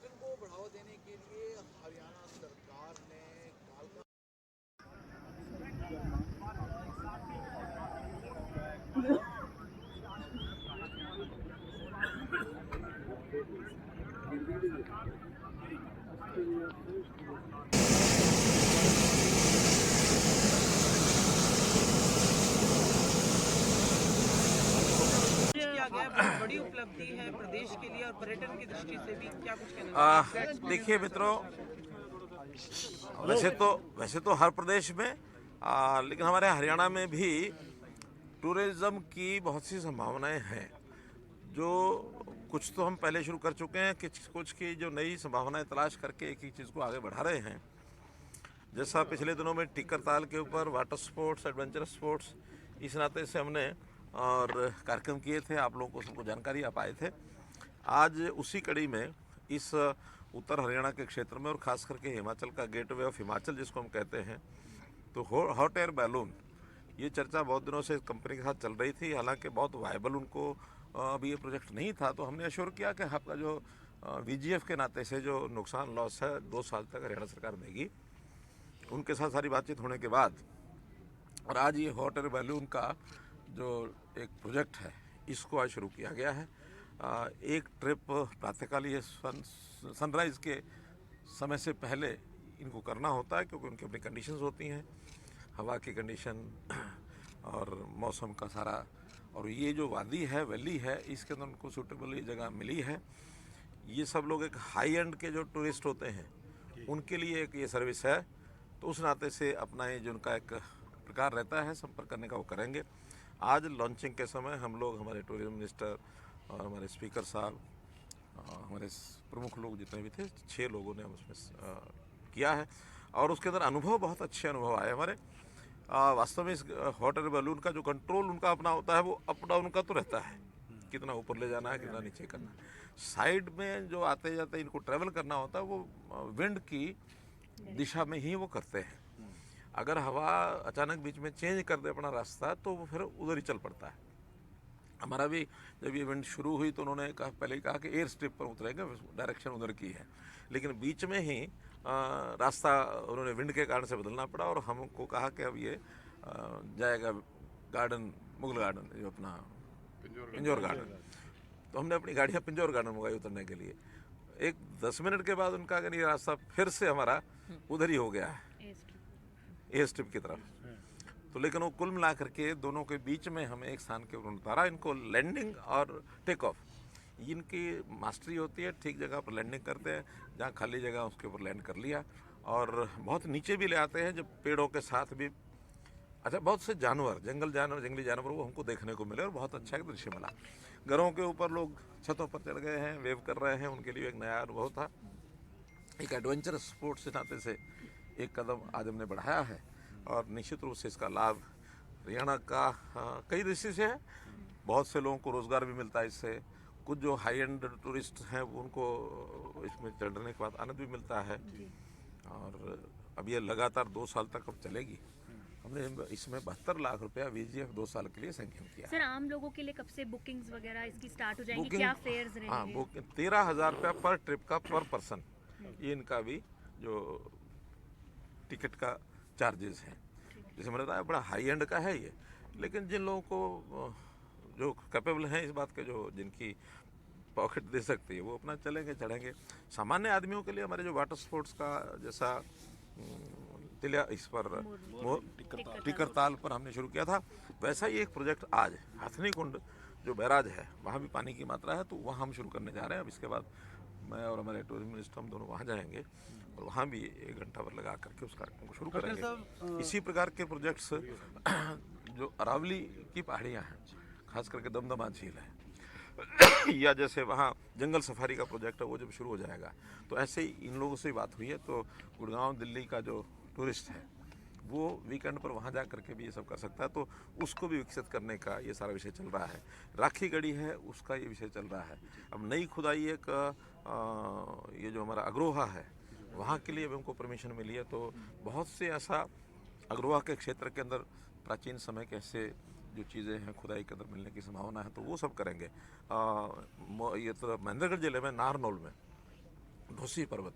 पर्यटन को बढ़ावा देने के लिए हरियाणा सरकार ने कालका किया गया बहुत बड़ी उपलब्धि है प्रदेश के लिए और पर्यटन की दृष्टि से भी क्या कुछ कहना चाहिए? देखिए मित्रों, वैसे तो हर प्रदेश में लेकिन हमारे हरियाणा में भी टूरिज़्म की बहुत सी संभावनाएं हैं। जो कुछ तो हम पहले शुरू कर चुके हैं, कुछ की जो नई संभावनाएं तलाश करके एक ही चीज़ को आगे बढ़ा रहे हैं। जैसा पिछले दिनों में टिक्कर ताल के ऊपर वाटर स्पोर्ट्स, एडवेंचरस स्पोर्ट्स, इस नाते से हमने और कार्यक्रम किए थे, आप लोगों को सबको जानकारी आप आए थे। आज उसी कड़ी में इस उत्तर हरियाणा के क्षेत्र में और ख़ास करके हिमाचल का गेटवे ऑफ हिमाचल जिसको हम कहते हैं, तो हॉट एयर बैलून, ये चर्चा बहुत दिनों से कंपनी के साथ चल रही थी। हालांकि बहुत वायबल उनको अभी ये प्रोजेक्ट नहीं था, तो हमने अश्योर किया कि आपका जो VGF के नाते से जो नुकसान लॉस है 2 साल तक हरियाणा सरकार देगी। उनके साथ सारी बातचीत होने के बाद और आज ये हॉट एयर बैलून का जो एक प्रोजेक्ट है, इसको आज शुरू किया गया है। एक ट्रिप प्रातःकाल ये सनराइज़ के समय से पहले इनको करना होता है, क्योंकि उनकी अपनी कंडीशंस होती हैं, हवा की कंडीशन और मौसम का सारा। और ये जो वादी है, वैली है, इसके अंदर उनको सूटेबल ये जगह मिली है। ये सब लोग एक हाई एंड के जो टूरिस्ट होते हैं उनके लिए एक ये सर्विस है, तो उस नाते से अपना ये जो उनका एक प्रकार रहता है संपर्क करने का, वो करेंगे। आज लॉन्चिंग के समय हम लोग, हमारे टूरिज्म मिनिस्टर और हमारे स्पीकर साहब, हमारे प्रमुख लोग जितने भी थे, 6 लोगों ने हम उसमें किया है और उसके अंदर अनुभव, बहुत अच्छे अनुभव आए हमारे। वास्तव में इस हॉट एयर बैलून का जो कंट्रोल उनका अपना होता है, वो अप डाउन का तो रहता है, कितना ऊपर ले जाना है, कितना नीचे करना है। साइड में जो आते जाते इनको ट्रैवल करना होता है, वो विंड की दिशा में ही वो करते हैं। अगर हवा अचानक बीच में चेंज कर दे अपना रास्ता, तो वो फिर उधर ही चल पड़ता है। हमारा भी जब ये इवेंट शुरू हुई तो उन्होंने पहले ही कहा कि एयर स्ट्रिप पर उतरेंगे, डायरेक्शन उधर की है, लेकिन बीच में ही रास्ता उन्होंने विंड के कारण से बदलना पड़ा और हमको कहा कि अब ये जाएगा गार्डन, मुगल गार्डन, जो अपना पिंजौर गार्डन। तो हमने अपनी गाड़ियाँ पिंजौर गार्डन मंगाई उतरने के लिए। एक 10 मिनट के बाद उनका अगर ये रास्ता फिर से हमारा उधर ही हो गया है, एयर स्ट्रिप की तरफ। तो लेकिन वो कुल मिला करके दोनों के बीच में हमें एक स्थान के ऊपर उतारा। इनको लैंडिंग और टेक ऑफ, इनकी मास्टरी होती है। ठीक जगह पर लैंडिंग करते हैं, जहाँ खाली जगह उसके ऊपर लैंड कर लिया, और बहुत नीचे भी ले आते हैं जब पेड़ों के साथ भी। अच्छा, बहुत से जानवर, जंगली जानवर वो हमको देखने को मिले और बहुत अच्छा एक दृश्य मिला। घरों के ऊपर लोग छतों पर चढ़ गए हैं, वेव कर रहे हैं, उनके लिए एक नया अनुभव था। एक एडवेंचर स्पोर्ट्स के नाते से एक कदम आज हमने बढ़ाया है और निश्चित रूप से इसका लाभ हरियाणा का कई दृष्टि से है। बहुत से लोगों को रोज़गार भी मिलता है इससे। कुछ जो हाई एंड टूरिस्ट हैं उनको इसमें चढ़ने के बाद आनंद भी मिलता है। और अब ये लगातार 2 साल तक अब चलेगी। हमने इसमें 72 लाख रुपया VGF 2 साल के लिए सैंक्शन किया। सर, आम लोगों के लिए कब से बुकिंग्स वगैरह इसकी स्टार्ट हो जाएंगी? बुकिंग, क्या फेयर्स हाँ, रहेंगे? 13,000 रुपया पर ट्रिप का, पर पर्सन, ये इनका भी जो टिकट का चार्जेस हैं। जैसे मैंने बताया, बड़ा हाई एंड का है ये, लेकिन जिन लोगों को जो कैपेबल हैं इस बात के, जो जिनकी पॉकेट दे सकती है, वो अपना चलेंगे, चढ़ेंगे। सामान्य आदमियों के लिए हमारे जो वाटर स्पोर्ट्स का, जैसा तिलिया इस पर टिक्कर ताल पर हमने शुरू किया था, वैसा ही एक प्रोजेक्ट आज हथनी कुंड जो बैराज है, वहाँ भी पानी की मात्रा है, तो वहाँ हम शुरू करने जा रहे हैं। अब इसके बाद मैं और हमारे टूरिज्म मिनिस्टर, हम दोनों वहाँ जाएंगे और वहाँ भी 1 घंटा भर लगा करके उस कार्यक्रम को शुरू करेंगे। इसी प्रकार के प्रोजेक्ट्स जो अरावली की पहाड़ियाँ हैं, खास करके दमदमा झील है या जैसे वहाँ जंगल सफारी का प्रोजेक्ट है, वो जब शुरू हो जाएगा, तो ऐसे ही इन लोगों से बात हुई है। तो गुड़गांव, दिल्ली का जो टूरिस्ट है वो वीकेंड पर वहाँ जा करके भी ये सब कर सकता है, तो उसको भी विकसित करने का ये सारा विषय चल रहा है। राखी गढ़ी है, उसका ये विषय चल रहा है। अब नई खुदाई एक ये जो हमारा अग्रोहा है, वहाँ के लिए भी हमको परमिशन मिली है। तो बहुत से ऐसा अग्रोहा के क्षेत्र के अंदर प्राचीन समय के ऐसे जो चीज़ें हैं खुदाई के अंदर मिलने की संभावना है, तो वो सब करेंगे। ये तो महेंद्रगढ़ जिले में नारनौल में धोसी पर्वत,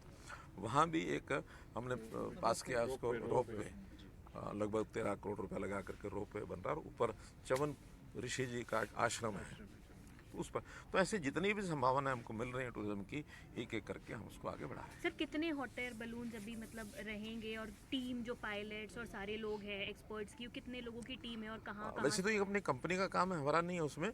वहाँ भी एक हमने पास किया उसको रोप वे, लगभग 13 करोड़ रुपया लगा करके रोप वे बन रहा है। और ऊपर चवन ऋषि जी का आश्रम है उस पर। तो ऐसे जितनी भी संभावनाएं हमको मिल रही हैं टूरिज्म की, एक एक करके हम उसको आगे बढ़ाएं। सर कितने हॉट एयर बलून अभी मतलब रहेंगे, और टीम जो पायलट्स और सारे लोग हैं एक्सपर्ट्स की, कितने लोगों की टीम है और कहाँ कहाँ? वैसे तो ये अपनी कंपनी का काम है, हमारा नहीं है उसमें,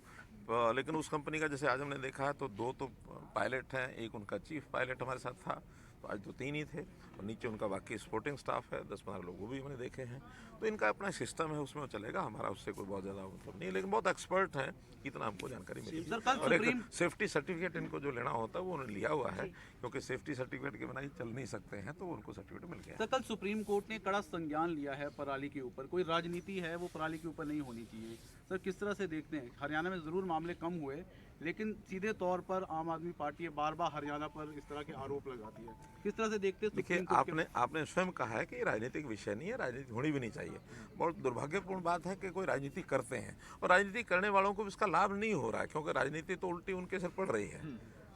लेकिन उस कंपनी का जैसे आज हमने देखा है तो 2 तो पायलट हैं, एक उनका चीफ पायलट हमारे साथ था, तो आज तो 3 ही थे, और नीचे उनका बाकी सपोर्टिंग स्टाफ है 10-15 लोग, वो भी हमने देखे हैं। तो इनका अपना सिस्टम है, उसमें चलेगा, हमारा उससे कोई बहुत ज़्यादा मतलब नहीं, लेकिन बहुत एक्सपर्ट हैं, इतना हमको जानकारी मिली। और एक सेफ्टी सर्टिफिकेट इनको जो लेना होता है वो उन्होंने लिया हुआ है, क्योंकि सेफ्टी सर्टिफिकेट के बिना ही चल नहीं सकते हैं, तो उनको सर्टिफिकेट मिल गया। सर कल सुप्रीम कोर्ट ने कड़ा संज्ञान लिया है पराली के ऊपर, कोई राजनीति है वो पराली के ऊपर नहीं होनी चाहिए। सर किस तरह से देखते हैं, हरियाणा में ज़रूर मामले कम हुए, लेकिन सीधे तौर पर आम आदमी पार्टी बार बार हरियाणा पर इस तरह के आरोप लगाती है, किस तरह से देखते हैं? देखिए, आपने स्वयं कहा है कि राजनीतिक विषय नहीं है, राजनीति होनी भी नहीं चाहिए। बहुत दुर्भाग्यपूर्ण बात है कि कोई राजनीति करते हैं, और राजनीति करने वालों को इसका लाभ नहीं हो रहा है, क्योंकि राजनीति तो उल्टी उनके सिर पड़ रही है।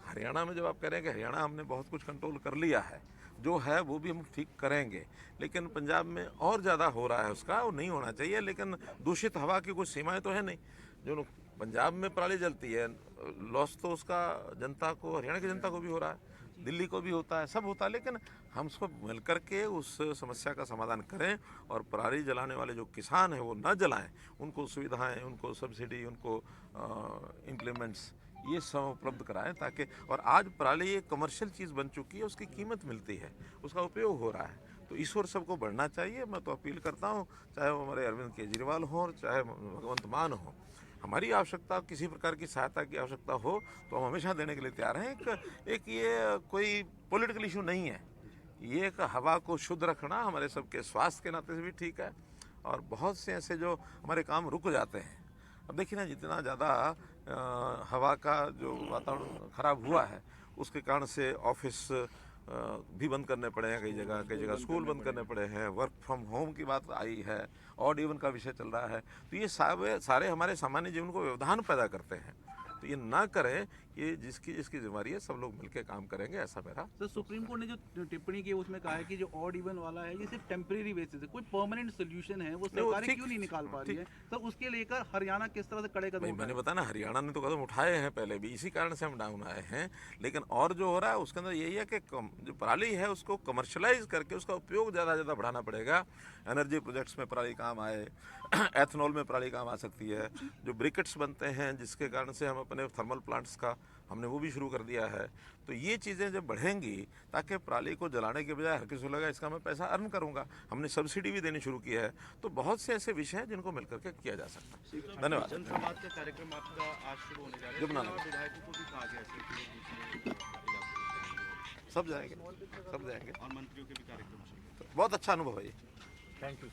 हरियाणा में जब आप कह रहे हैं कि हरियाणा हमने बहुत कुछ कंट्रोल कर लिया है, जो है वो भी हम ठीक करेंगे, लेकिन पंजाब में और ज़्यादा हो रहा है उसका, वो नहीं होना चाहिए। लेकिन दूषित हवा की कुछ सीमाएं तो है नहीं। जो पंजाब में पराली जलती है, लॉस तो उसका जनता को, हरियाणा की जनता को भी हो रहा है, दिल्ली को भी होता है, सब होता है। लेकिन हम उसको मिलकर के उस समस्या का समाधान करें, और पराली जलाने वाले जो किसान हैं वो न जलाएं, उनको सुविधाएं, उनको सब्सिडी, उनको इम्प्लीमेंट्स ये सब उपलब्ध कराएं, ताकि, और आज पराली एक कमर्शियल चीज़ बन चुकी है, उसकी कीमत मिलती है, उसका उपयोग हो रहा है, तो इस ओर सबको बढ़ना चाहिए। मैं तो अपील करता हूँ, चाहे वो हमारे अरविंद केजरीवाल हों और चाहे भगवंत मान हो, हमारी आवश्यकता, किसी प्रकार की सहायता की आवश्यकता हो तो हम हमेशा देने के लिए तैयार हैं। एक ये कोई पॉलिटिकल इशू नहीं है, ये एक हवा को शुद्ध रखना हमारे सबके स्वास्थ्य के नाते से भी ठीक है। और बहुत से ऐसे जो हमारे काम रुक जाते हैं, अब देखिए ना, जितना ज़्यादा हवा का जो वातावरण खराब हुआ है, उसके कारण से ऑफिस भी बंद करने पड़े हैं, कई जगह स्कूल बंद करने पड़े हैं, वर्क फ्रॉम होम की बात आई है, ऑड इवन का विषय चल रहा है। तो ये सारे हमारे सामान्य जीवन को व्यवधान पैदा करते हैं, तो ये ना करें। ये जिसकी जिम्मेदारी है, सब लोग मिलकर काम करेंगे, ऐसा मेरा। सर सुप्रीम कोर्ट ने जो टिप्पणी की उसमें कहा है कि जो ऑड इवन वाला है ये सिर्फ टेम्परेरी बेसिस है, कोई परमानेंट सोल्यूशन है वो सरकार क्यों नहीं निकाल पा रही है? तो उसके लेकर हरियाणा किस तरह से कड़े कदम? मैंने बताया ना, हरियाणा ने तो कदम उठाए हैं पहले भी, इसी कारण से हम डाउन आए हैं। लेकिन और जो हो रहा है उसके अंदर यही है कि जो पराली है उसको कमर्शलाइज करके उसका उपयोग ज़्यादा से ज़्यादा बढ़ाना पड़ेगा। एनर्जी प्रोजेक्ट्स में पराली काम आए, एथनॉल में पराली काम आ सकती है, जो ब्रिकेट्स बनते हैं जिसके कारण से हम अपने थर्मल प्लांट्स का हमने वो भी शुरू कर दिया है। तो ये चीज़ें जब बढ़ेंगी, ताकि पराली को जलाने के बजाय हर किसी को लगा इसका मैं पैसा अर्न करूंगा, हमने सब्सिडी भी देनी शुरू की है। तो बहुत से ऐसे विषय हैं जिनको मिलकर के किया जा सकता है। धन्यवाद। जनसंवाद का कार्यक्रम आपका आज शुरू होने जा रहा है, जमुनानगर विधायकों को भी कहा गया है कि वो सब जाएंगे और मंत्रियों के भी कार्यक्रम शुरू। बहुत अच्छा अनुभव है ये। Thank you.